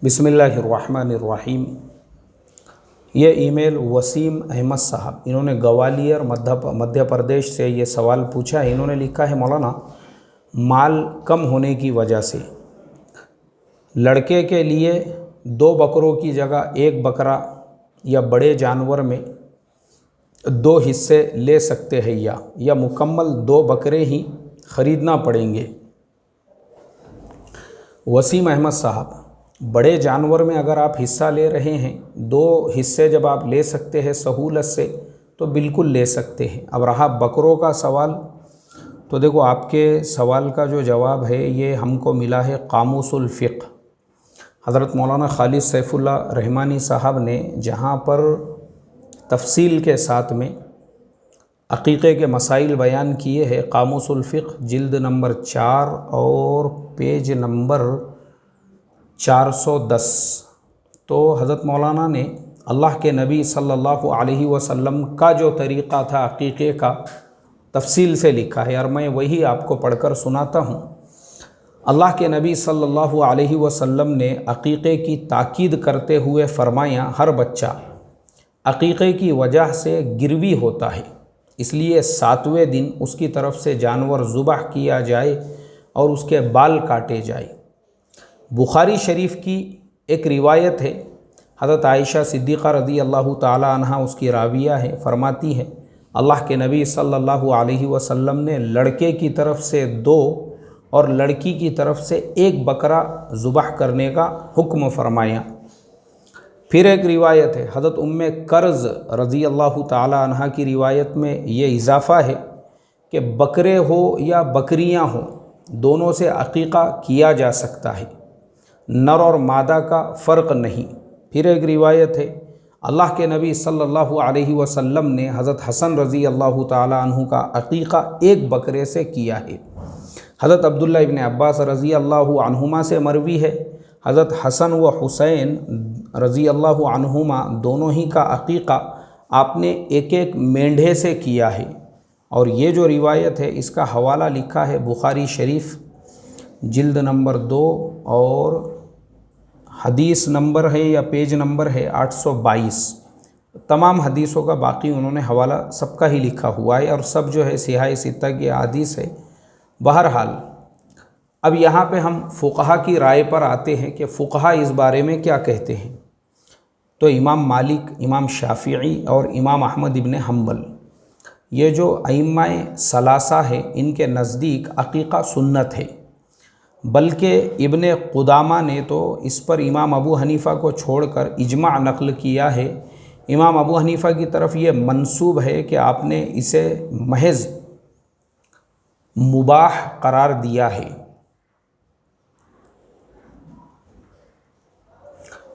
बिस्मिल्लाहिर्रहमानिर्रहीम। ये ईमेल वसीम अहमद साहब, इन्होंने ग्वालियर मध्य प्रदेश से ये सवाल पूछा है। इन्होंने लिखा है, मौलाना माल कम होने की वजह से लड़के के लिए 2 बकरों की जगह 1 बकरा या बड़े जानवर में 2 हिस्से ले सकते हैं या मुकम्मल 2 बकरे ही ख़रीदना पड़ेंगे। वसीम अहमद साहब, बड़े जानवर में अगर आप हिस्सा ले रहे हैं, 2 हिस्से जब आप ले सकते हैं सहूलत से तो बिल्कुल ले सकते हैं। अब रहा बकरों का सवाल, तो देखो आपके सवाल का जो जवाब है ये हमको मिला है कामूसुल फ़िक़्ह। हज़रत मौलाना खालिद सैफुल्लाह रहमानी साहब ने जहाँ पर तफसील के साथ में अक़ीक़े के मसाइल बयान किए हैं, कामूसुल फ़िक़्ह जिल्द नंबर 4 और पेज नंबर 410, तो हज़रत मौलाना ने अल्लाह के नबी सल्लल्लाहु अलैहि वसल्लम का जो तरीक़ा था अक़ीक़े का तफसील से लिखा है, और मैं वही आपको पढ़कर सुनाता हूँ। अल्लाह के नबी सल्लल्लाहु अलैहि वसल्लम ने अक़ीक़े की ताकीद करते हुए फ़रमाया, हर बच्चा अक़ीक़े की वजह से गिरवी होता है, इसलिए 7वें दिन उसकी तरफ से जानवर ज़ुबह किया जाए और उसके बाल काटे जाए। बुखारी शरीफ की एक रिवायत है, हज़रत आयशा सिद्दीक़ा रज़ी अल्लाह ताला अन्हा उसकी राविया है, फरमाती है अल्लाह के नबी सल्लल्लाहु अलैहि वसल्लम ने लड़के की तरफ से 2 और लड़की की तरफ से 1 बकरा ज़ुबह करने का हुक्म फरमाया। फिर एक रिवायत है, हज़रत उम्मे कर्ज़ रज़ी अल्लाह ताला अन्हा की रिवायत में ये इजाफ़ा है कि बकरे हो या बकरियां हो, दोनों से अक़ीक़ा किया जा सकता है, नर और मादा का फ़र्क नहीं। फिर एक रिवायत है, अल्लाह के नबी सल्लल्लाहु अलैहि वसल्लम ने हज़रत हसन रज़ी अल्लाह ताला अन्हु का अक़ीक़ा 1 बकरे से किया है। हज़रत अब्दुल्ला इब्न अब्बास रज़ी अल्लाह अन्हुमा से मरवी है, हज़रत हसन व हुसैन रज़ी अल्लाह अन्हुमा दोनों ही का अक़ीक़ा आपने एक मेंढे से किया है। और ये जो रिवायत है इसका हवाला लिखा है बुखारी शरीफ जिल्द नंबर 2 और हदीस नंबर है या पेज नंबर है 822। तमाम हदीसों का बाकी उन्होंने हवाला सबका ही लिखा हुआ है और सब जो है सिहाए सित्ता की हदीस है। बहरहाल अब यहाँ पे हम फ़ुक़हा की राय पर आते हैं कि फ़ुक़हा इस बारे में क्या कहते हैं। तो इमाम मालिक, इमाम शाफ़िई और इमाम अहमद इब्न हम्बल, ये जो अइम्माए सलासा है, इनके नज़दीक अक़ीक़ा सुन्नत है। बल्कि इब्न क़ुदामा ने तो इस पर इमाम अबू हनीफ़ा को छोड़कर इजमा नक़ल किया है। इमाम अबू हनीफ़ा की तरफ ये मंसूब है कि आपने इसे महज़ मुबाह करार दिया है।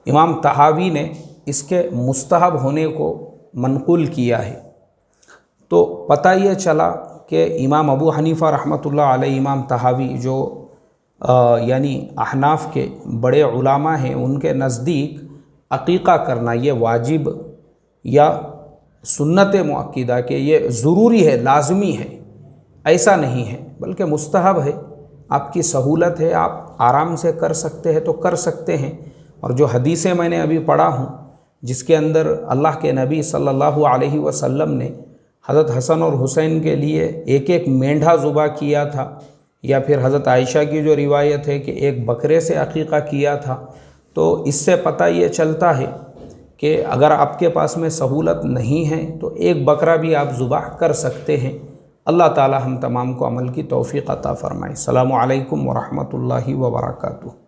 इमाम तहावी ने इसके मुस्तहब होने को मनक़ूल किया है। तो पता ये चला कि इमाम अबू हनीफ़ा रहमतुल्लाह अलैह, इमाम तहावी जो यानी अहनाफ के बड़े उलामा हैं, उनके नज़दीक अक़ीक़ा करना ये वाजिब या सुन्नत मुअक्किदा के ये ज़रूरी है, लाज़मी है, ऐसा नहीं है, बल्कि मुस्तहब है। आपकी सहूलत है, आप आराम से कर सकते हैं तो कर सकते हैं। और जो हदीसें मैंने अभी पढ़ा हूँ जिसके अंदर अल्लाह के नबी सल्लल्लाहु अलैहि वसल्लम ने हज़रत हसन और हुसैन के लिए 1 मेंढा ज़ुबा किया था, या फिर हज़रत आयशा की जो रिवायत है कि 1 बकरे से अक़ीक़ा किया था, तो इससे पता ये चलता है कि अगर आपके पास में सहूलत नहीं है तो 1 बकरा भी आप ज़ुबाह कर सकते हैं। अल्लाह ताला हम तमाम को अमल की तौफ़ीक़ अता फ़रमाए। अस्सलामु अलैकुम व रहमतुल्लाहि व बरकातुहू।